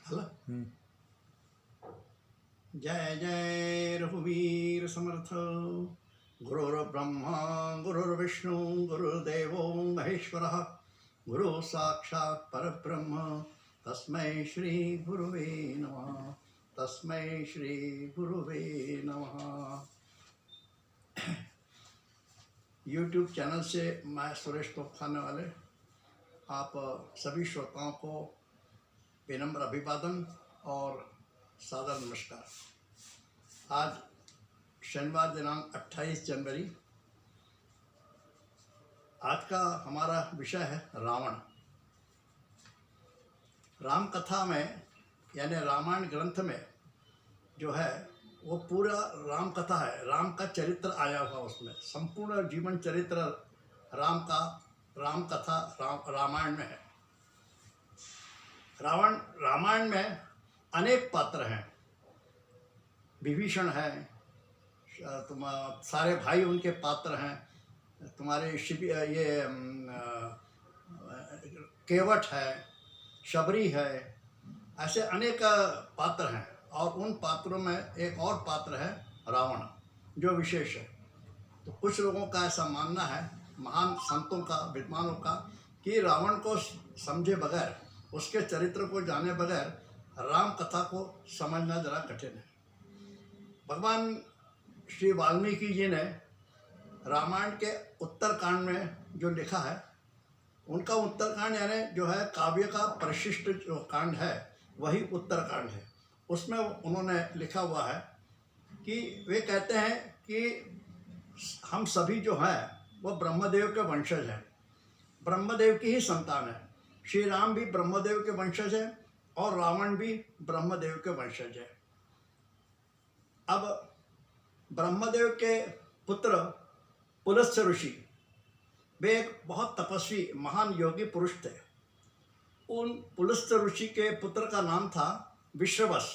हला जय जय रघुवीर समर्थ। गुरुर्ब्रह्मा गुरुर्विष्णु गुरुर्देवो महेश्वरः गुरु साक्षात् परब्रह्म तस्मै श्री गुरुवे नमः। तस्मै श्री गुरुवे नमः। यूट्यूब चैनल से मैं सुरेश तोपखाने वाले आप सभी श्रोताओं को विनम्र अभिवादन और सादर नमस्कार। आज शनिवार दिनांक 28 जनवरी। आज का हमारा विषय है रावण। राम कथा में यानी रामायण ग्रंथ में जो है वो पूरा राम कथा है। राम का चरित्र आया हुआ उसमें, संपूर्ण जीवन चरित्र राम का, राम कथा रामायण में है। रामायण में अनेक पात्र हैं। विभीषण है, तुम सारे भाई उनके पात्र हैं। तुम्हारे ये केवट है, शबरी है, ऐसे अनेक पात्र हैं। और उन पात्रों में एक और पात्र है रावण, जो विशेष है। तो कुछ लोगों का ऐसा मानना है, महान संतों का, विद्वानों का, कि रावण को समझे बगैर, उसके चरित्र को जाने बगैर राम कथा को समझना जरा कठिन है। भगवान श्री वाल्मीकि जी ने रामायण के उत्तरकांड में जो लिखा है, उनका उत्तरकांड यानी जो है काव्य का परिशिष्ट जो कांड है वही उत्तरकांड है। उसमें उन्होंने लिखा हुआ है कि वे कहते हैं कि हम सभी जो हैं वो ब्रह्मदेव के वंशज हैं, ब्रह्मदेव की ही संतान है। श्री राम भी ब्रह्मदेव के वंशज हैं और रावण भी ब्रह्मदेव के वंशज है। अब ब्रह्मदेव के पुत्र पुलस्त्य ऋषि, वे एक बहुत तपस्वी महान योगी पुरुष थे। उन पुलस्त्य ऋषि के पुत्र का नाम था विश्रवस।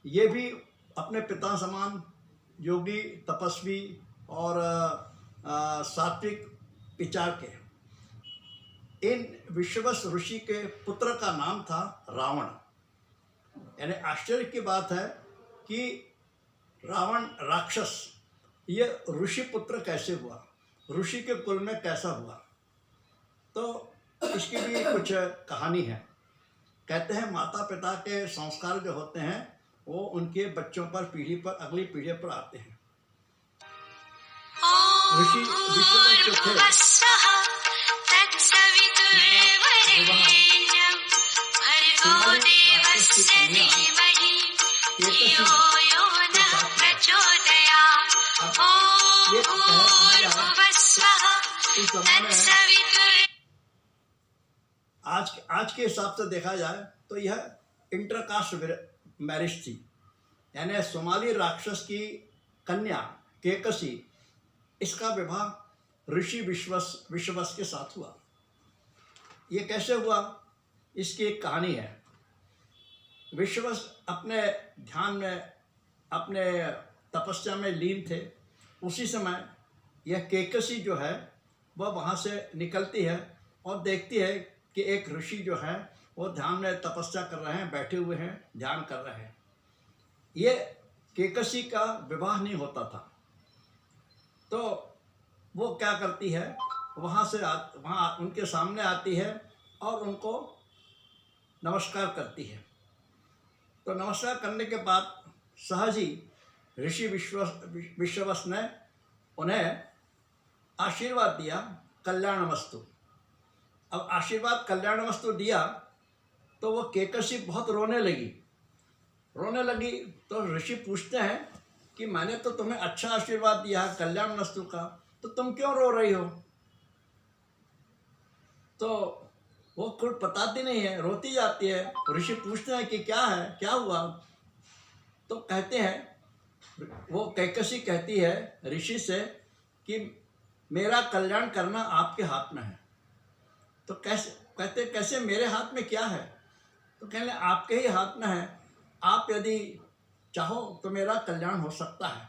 ये भी अपने पिता समान योगी, तपस्वी और सात्विक विचार के। इन विश्रवस ऋषि के पुत्र का नाम था रावण। यानी आश्चर्य की बात है कि रावण राक्षस ये ऋषि पुत्र कैसे हुआ, ऋषि के कुल में कैसा हुआ। तो इसकी भी कुछ कहानी है। कहते हैं माता पिता के संस्कार जो होते हैं वो उनके बच्चों पर, पीढ़ी पर, अगली पीढ़ी पर आते हैं। ऋषि विश्ववस जो थे, आज के हिसाब से देखा जाए तो यह इंटरकास्ट मैरिज थी। यानी सोमाली राक्षस की कन्या केकसी, इसका विवाह ऋषि विश्ववस के साथ हुआ। ये कैसे हुआ, इसकी एक कहानी है। विश्ववस अपने ध्यान में, अपने तपस्या में लीन थे। उसी समय यह केकसी जो है वह वहाँ से निकलती है और देखती है कि एक ऋषि जो है वो ध्यान में तपस्या कर रहे हैं, बैठे हुए हैं, ध्यान कर रहे हैं। ये केकसी का विवाह नहीं होता था। तो वो क्या करती है, वहाँ उनके सामने आती है और उनको नमस्कार करती है। तो नमस्कार करने के बाद सहज ही ऋषि विश्ववस ने उन्हें आशीर्वाद दिया, कल्याणमस्तु। अब आशीर्वाद कल्याणमस्तु दिया तो वो केकसी बहुत रोने लगी। तो ऋषि पूछते हैं कि मैंने तो तुम्हें अच्छा आशीर्वाद दिया है कल्याणमस्तु का, तो तुम क्यों रो रही हो। तो वो कुछ बताती नहीं है, रोती जाती है। ऋषि पूछते हैं कि क्या है, क्या हुआ। तो कहते हैं, वो केकसी कहती है ऋषि से कि मेरा कल्याण करना आपके हाथ में है। तो कैसे मेरे हाथ में क्या है। तो कहने आपके ही हाथ में है, आप यदि चाहो तो मेरा कल्याण हो सकता है।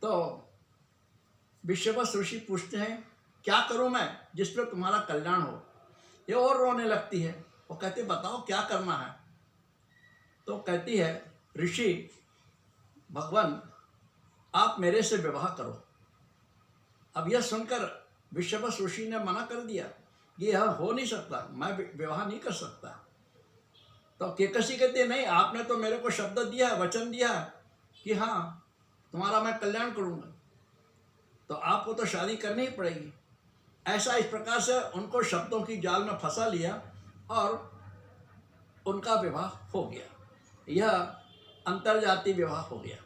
तो विश्ववस ऋषि पूछते हैं क्या करूं मैं जिस पर तुम्हारा कल्याण हो। ये और रोने लगती है। वो कहती बताओ क्या करना है। तो कहती है ऋषि भगवान आप मेरे से विवाह करो। अब यह सुनकर विश्ववस ऋषि ने मना कर दिया कि यह हो नहीं सकता, मैं विवाह नहीं कर सकता। तो केकसी कहती है नहीं, आपने तो मेरे को शब्द दिया है, वचन दिया है कि हाँ तुम्हारा मैं कल्याण करूँगा, तो आपको तो शादी करनी ही पड़ेगी। ऐसा इस प्रकार से उनको शब्दों की जाल में फंसा लिया और उनका विवाह हो गया। यह अंतर्जातीय विवाह हो गया,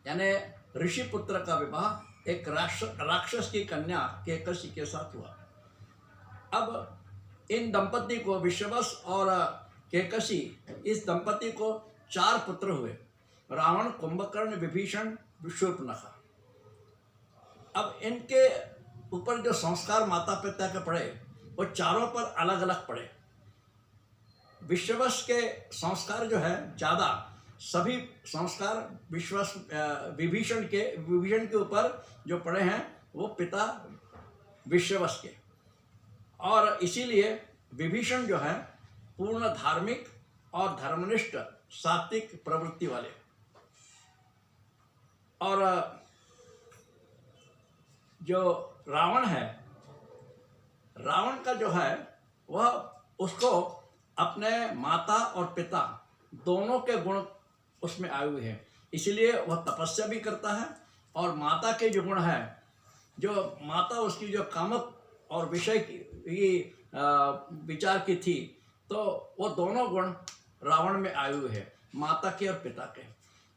यानी ऋषि पुत्र का विवाह एक राक्षस की कन्या केकसी के साथ हुआ। अब इन दंपति को, विश्ववस और केकसी, इस दंपति को 4 पुत्र हुए, रावण, कुंभकर्ण, विभीषण, शूर्पणखा। अब इनके ऊपर जो संस्कार माता पिता के पड़े वो चारों पर अलग अलग पड़े। विश्ववस के संस्कार जो है ज़्यादा, सभी संस्कार विभीषण के ऊपर जो पड़े हैं वो पिता विश्ववस के, और इसीलिए विभीषण जो है पूर्ण धार्मिक और धर्मनिष्ठ सात्विक प्रवृत्ति वाले। और जो रावण है, रावण का जो है वह, उसको अपने माता और पिता दोनों के गुण उसमें आए हुए हैं, इसलिए वह तपस्या भी करता है। और माता के जो गुण है, जो माता उसकी जो कामक और विषय की विचार की थी, तो वो दोनों गुण रावण में आए हुए हैं, माता के और पिता के।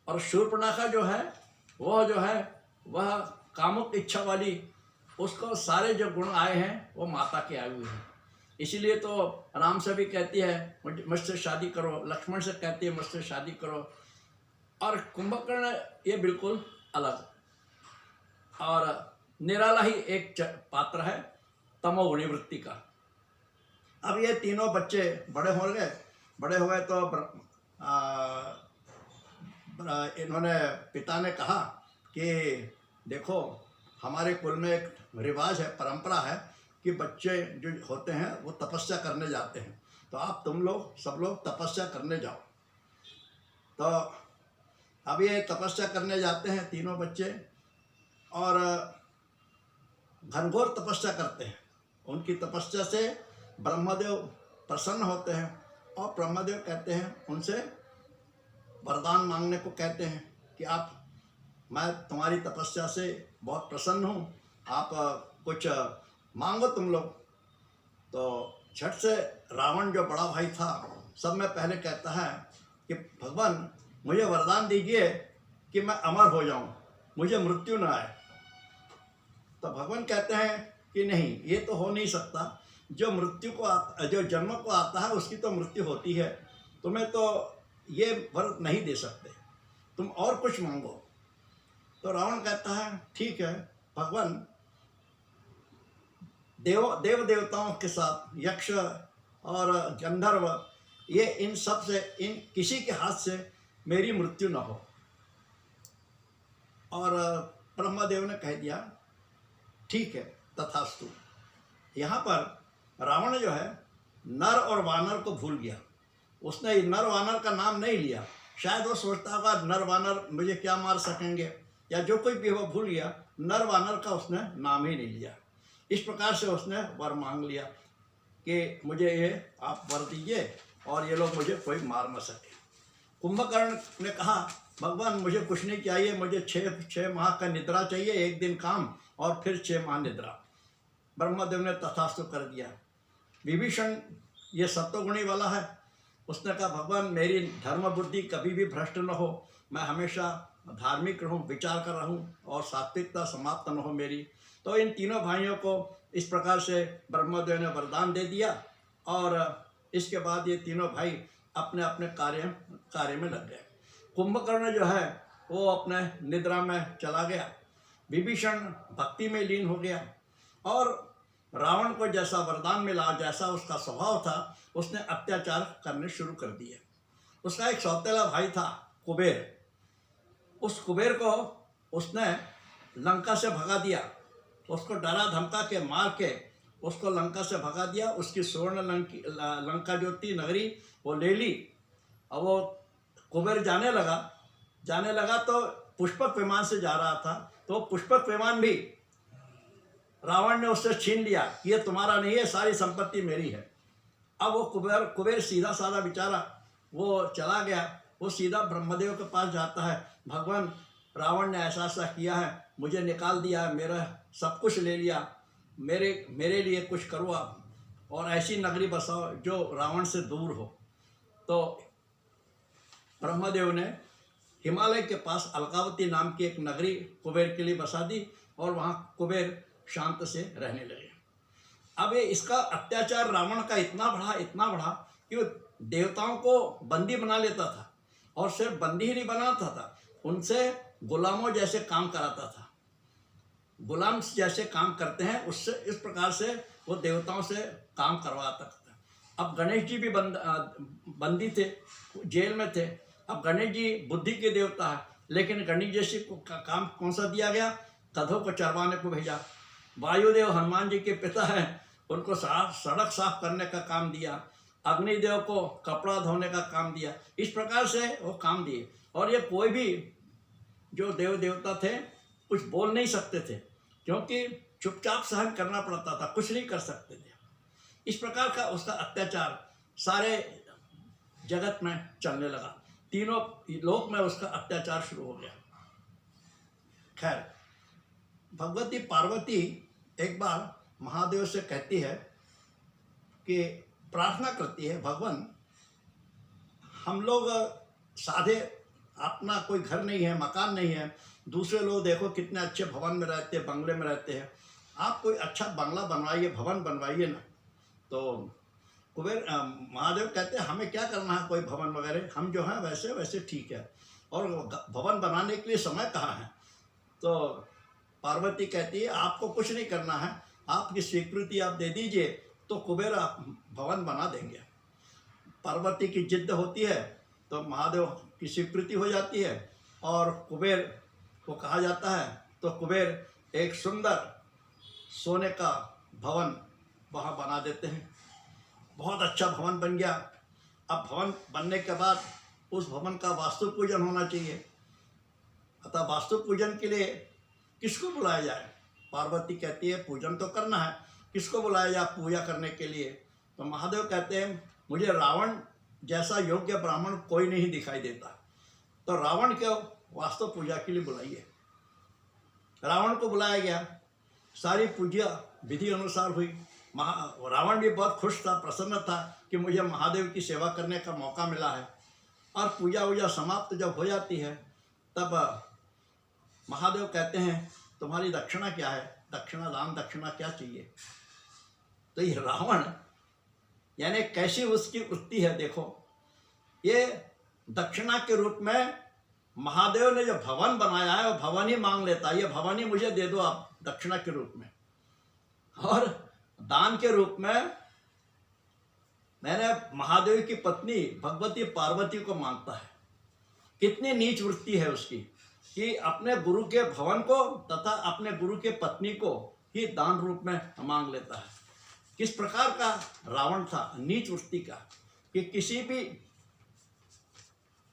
और शूर्पणखा जो है वह कामुक इच्छा वाली, उसको सारे जो गुण आए हैं वो माता के आए हुए हैं। इसीलिए तो राम से भी कहती है मुझसे शादी करो, लक्ष्मण से कहती है मुझसे शादी करो। और कुंभकर्ण ये बिल्कुल अलग और निराला ही एक पात्र है तमोगुणी वृत्ति का। अब ये तीनों बच्चे बड़े हो गए तो इन्होंने, पिता ने कहा कि देखो हमारे कुल में एक रिवाज है, परंपरा है कि बच्चे जो होते हैं वो तपस्या करने जाते हैं, तो तुम लोग सब लोग तपस्या करने जाओ। तो अब ये तपस्या करने जाते हैं तीनों बच्चे, और घनघोर तपस्या करते हैं। उनकी तपस्या से ब्रह्मदेव प्रसन्न होते हैं, और ब्रह्मदेव कहते हैं उनसे वरदान मांगने को कहते हैं कि मैं तुम्हारी तपस्या से बहुत प्रसन्न हूँ, आप कुछ मांगो तुम लोग। तो झट से रावण जो बड़ा भाई था सब में पहले कहता है कि भगवान मुझे वरदान दीजिए कि मैं अमर हो जाऊं, मुझे मृत्यु न आए। तो भगवान कहते हैं कि नहीं, ये तो हो नहीं सकता, जो जन्म को आता है उसकी तो मृत्यु होती है, तुम्हें तो ये वर नहीं दे सकते, तुम और कुछ मांगो। तो रावण कहता है ठीक है भगवान, देव देवताओं के साथ यक्ष और गंधर्व, ये इन सब से, इन किसी के हाथ से मेरी मृत्यु न हो। और ब्रह्मदेव ने कह दिया ठीक है तथास्तु। यहाँ पर रावण जो है नर और वानर को भूल गया, उसने नर वानर का नाम नहीं लिया। शायद वो सोचता होगा नर वानर मुझे क्या मार सकेंगे, या जो कोई भी वो भूल गया, नर वानर का उसने नाम ही नहीं लिया। इस प्रकार से उसने वर मांग लिया कि मुझे ये आप वर दीजिए और ये लोग मुझे कोई मार न सके। कुंभकर्ण ने कहा भगवान मुझे कुछ नहीं चाहिए, मुझे 6 माह का निद्रा चाहिए, 1 दिन काम और फिर 6 माह निद्रा। ब्रह्मदेव ने तथास्तु कर दिया। विभीषण ये सत्वगुणी वाला है, उसने कहा भगवान मेरी धर्म बुद्धि कभी भी भ्रष्ट न हो, मैं हमेशा धार्मिक रहूं, विचार कर रहूं और सात्विकता समाप्त न हो मेरी। तो इन तीनों भाइयों को इस प्रकार से ब्रह्मदेव ने वरदान दे दिया, और इसके बाद ये तीनों भाई अपने अपने कार्य में लग गए। कुंभकर्ण जो है वो अपने निद्रा में चला गया, विभीषण भक्ति में लीन हो गया, और रावण को जैसा वरदान मिला, जैसा उसका स्वभाव था, उसने अत्याचार करने शुरू कर दिए। उसका एक सौतेला भाई था कुबेर, उस कुबेर को उसने लंका से भगा दिया, उसको डरा धमका के मार के उसको लंका से भगा दिया, उसकी स्वर्ण लंका जो थी नगरी वो ले ली। अब वो कुबेर जाने लगा तो पुष्पक विमान से जा रहा था, तो पुष्पक विमान भी रावण ने उससे छीन लिया कि ये तुम्हारा नहीं है, सारी संपत्ति मेरी है। अब वो कुबेर सीधा साधा बेचारा वो चला गया, वो सीधा ब्रह्मदेव के पास जाता है, भगवान रावण ने ऐसा ऐसा किया है, मुझे निकाल दिया है, मेरा सब कुछ ले लिया, मेरे लिए कुछ करो आप, और ऐसी नगरी बसाओ जो रावण से दूर हो। तो ब्रह्मदेव ने हिमालय के पास अलकावती नाम की एक नगरी कुबेर के लिए बसा दी, और वहाँ कुबेर शांत से रहने लगे। अब ये इसका अत्याचार रावण का इतना बढ़ा कि वो देवताओं को बंदी बना लेता था, और सिर्फ बंदी ही नहीं बनाता था, उनसे गुलामों जैसे काम कराता था। गुलाम जैसे काम करते हैं उससे, इस प्रकार से वो देवताओं से काम करवाता था। अब गणेश जी भी बंदी थे, जेल में थे। अब गणेश जी बुद्धि के देवता है, लेकिन गणेश जी को काम कौन सा दिया गया? गधों को चरवाने को भेजा। वायुदेव हनुमान जी के पिता हैं, उनको सड़क साफ करने का काम दिया। अग्निदेव को कपड़ा धोने का काम दिया। इस प्रकार से वो काम दिए, और ये कोई भी जो देव देवता थे कुछ बोल नहीं सकते थे, क्योंकि चुपचाप सहन करना पड़ता था, कुछ नहीं कर सकते थे। इस प्रकार का उसका अत्याचार सारे जगत में चलने लगा, तीनों लोक में उसका अत्याचार शुरू हो गया। खैर, भगवती पार्वती एक बार महादेव से कहती है कि प्रार्थना करती है, भगवान हम लोग साधे, अपना कोई घर नहीं है, मकान नहीं है, दूसरे लोग देखो कितने अच्छे भवन में रहते हैं, बंगले में रहते हैं, आप कोई अच्छा बंगला बनवाइए, भवन बनवाइए ना। तो कुबेर महादेव कहते हैं हमें क्या करना है कोई भवन वगैरह, हम जो हैं वैसे वैसे ठीक है, और भवन बनाने के लिए समय कहाँ है। तो पार्वती कहती है आपको कुछ नहीं करना है, आपकी स्वीकृति आप दे दीजिए तो कुबेर आप भवन बना देंगे। पार्वती की जिद्द होती है तो महादेव की स्वीकृति हो जाती है, और कुबेर को कहा जाता है, तो कुबेर एक सुंदर सोने का भवन वहाँ बना देते हैं। बहुत अच्छा भवन बन गया। अब भवन बनने के बाद उस भवन का वास्तु पूजन होना चाहिए, अतः वास्तु पूजन के लिए किसको बुलाया जाए? पार्वती कहती है पूजन तो करना है, किसको बुलाया जाए पूजा करने के लिए? तो महादेव कहते हैं मुझे रावण जैसा योग्य ब्राह्मण कोई नहीं दिखाई देता, तो रावण को वास्तु पूजा के लिए बुलाइए। रावण को बुलाया गया, सारी पूजा विधि अनुसार हुई। रावण भी बहुत खुश था, प्रसन्न था कि मुझे महादेव की सेवा करने का मौका मिला है। और पूजा वूजा समाप्त जब हो जाती है तब महादेव कहते हैं तुम्हारी दक्षिणा क्या है? दक्षिणा, दान दक्षिणा क्या चाहिए? तो ये रावण यानी कैसी उसकी वृत्ति है देखो, ये दक्षिणा के रूप में महादेव ने जो भवन बनाया है वो भवन ही मांग लेता है, ये भवन ही मुझे दे दो आप दक्षिणा के रूप में। और दान के रूप में मैंने महादेव की पत्नी भगवती पार्वती को मांगता है। कितनी नीच वृत्ति है उसकी कि अपने गुरु के भवन को तथा अपने गुरु के पत्नी को ही दान रूप में मांग लेता है। किस प्रकार का रावण था, नीच वृत्ति का, कि किसी भी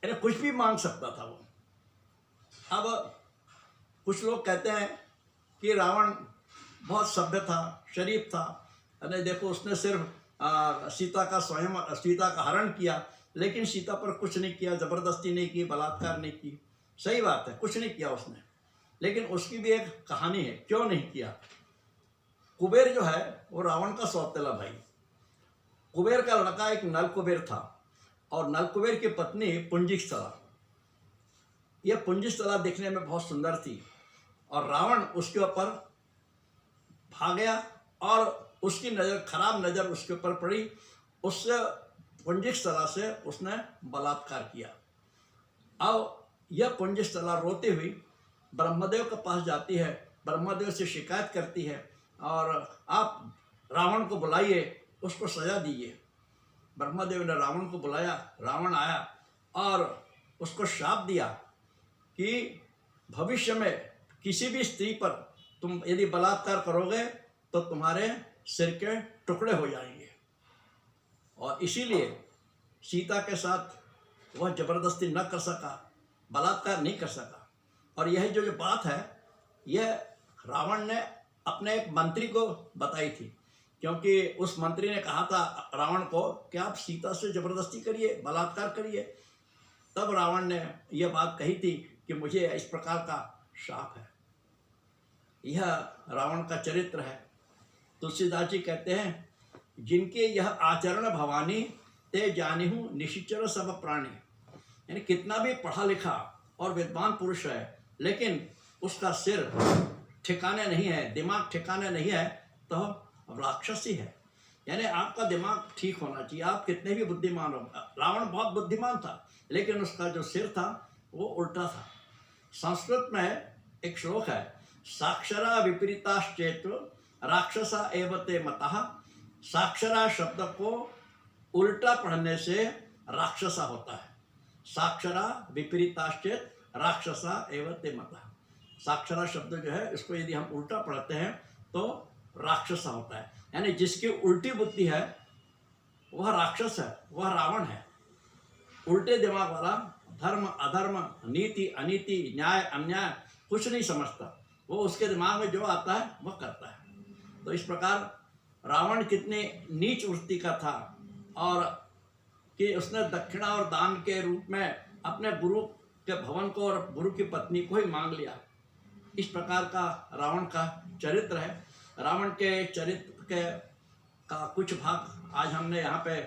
कुछ भी मांग सकता था वो। अब कुछ लोग कहते हैं कि रावण बहुत सभ्य था, शरीफ था, अरे देखो उसने सिर्फ सीता का हरण किया, लेकिन सीता पर कुछ नहीं किया, जबरदस्ती नहीं की, बलात्कार नहीं की। सही बात है, कुछ नहीं किया उसने, लेकिन उसकी भी एक कहानी है क्यों नहीं किया। कुबेर जो है वो रावण का सौतेला भाई। कुबेर का लड़का एक नल कुबेर था, और नल कुबेर की पत्नी पुंजिस्थला। यह पुंजिस्थला दिखने में बहुत सुंदर थी, और रावण उसके ऊपर भाग गया, और उसकी नज़र, खराब नज़र उसके ऊपर पड़ी। उससे पुंजिस्थला से उसने बलात्कार किया। अब यह पुंजिस्थला रोती हुई ब्रह्मदेव के पास जाती है, ब्रह्मदेव से शिकायत करती है, और आप रावण को बुलाइए, उसको सजा दीजिए। ब्रह्मदेव ने रावण को बुलाया, रावण आया और उसको शाप दिया कि भविष्य में किसी भी स्त्री पर तुम यदि बलात्कार करोगे तो तुम्हारे सिर के टुकड़े हो जाएंगे। और इसीलिए सीता के साथ वह जबरदस्ती न कर सका, बलात्कार नहीं कर सका। और यह जो बात है, यह रावण ने अपने एक मंत्री को बताई थी, क्योंकि उस मंत्री ने कहा था रावण को कि आप सीता से ज़बरदस्ती करिए, बलात्कार करिए। तब रावण ने यह बात कही थी कि मुझे इस प्रकार का शाप है। यह रावण का चरित्र है। तुलसीदास जी कहते हैं, जिनके यह आचरण भवानी ते जानिहु निशिचर सब प्राणी। यानी कितना भी पढ़ा लिखा और विद्वान पुरुष है, लेकिन उसका सिर ठिकाने नहीं है, दिमाग ठिकाने नहीं है, तो राक्षस ही है। यानी आपका दिमाग ठीक होना चाहिए, आप कितने भी बुद्धिमान हो। रावण बहुत बुद्धिमान था, लेकिन उसका जो सिर था वो उल्टा था। संस्कृत में एक श्लोक है, साक्षरा विपरीताश्चेत राक्षसा एवते मतः। साक्षरा शब्द को उल्टा पढ़ने से राक्षसा होता है। साक्षरा विपरीताश्चेत राक्षसा एवते मतः। साक्षरा शब्द जो है, इसको यदि हम उल्टा पढ़ते हैं तो राक्षसा होता है। यानी जिसकी उल्टी बुद्धि है वह राक्षस है, वह रावण है। उल्टे दिमाग वाला धर्म अधर्म, नीति अनीति, न्याय अन्याय कुछ नहीं समझता, वो उसके दिमाग में जो आता है वह करता है। तो इस प्रकार रावण कितने नीच वृत्ति का था, और कि उसने दक्षिणा और दान के रूप में अपने गुरु के भवन को और गुरु की पत्नी को ही मांग लिया। इस प्रकार का रावण का चरित्र है। रावण के चरित्र के का कुछ भाग आज हमने यहाँ पे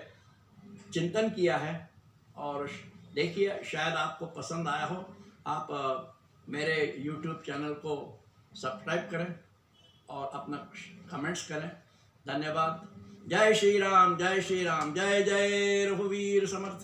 चिंतन किया है, और देखिए शायद आपको पसंद आया हो। आप मेरे YouTube चैनल को सब्सक्राइब करें और अपना कमेंट्स करें। धन्यवाद। जय श्री राम, जय श्री राम, जय जय रघुवीर समर्थ।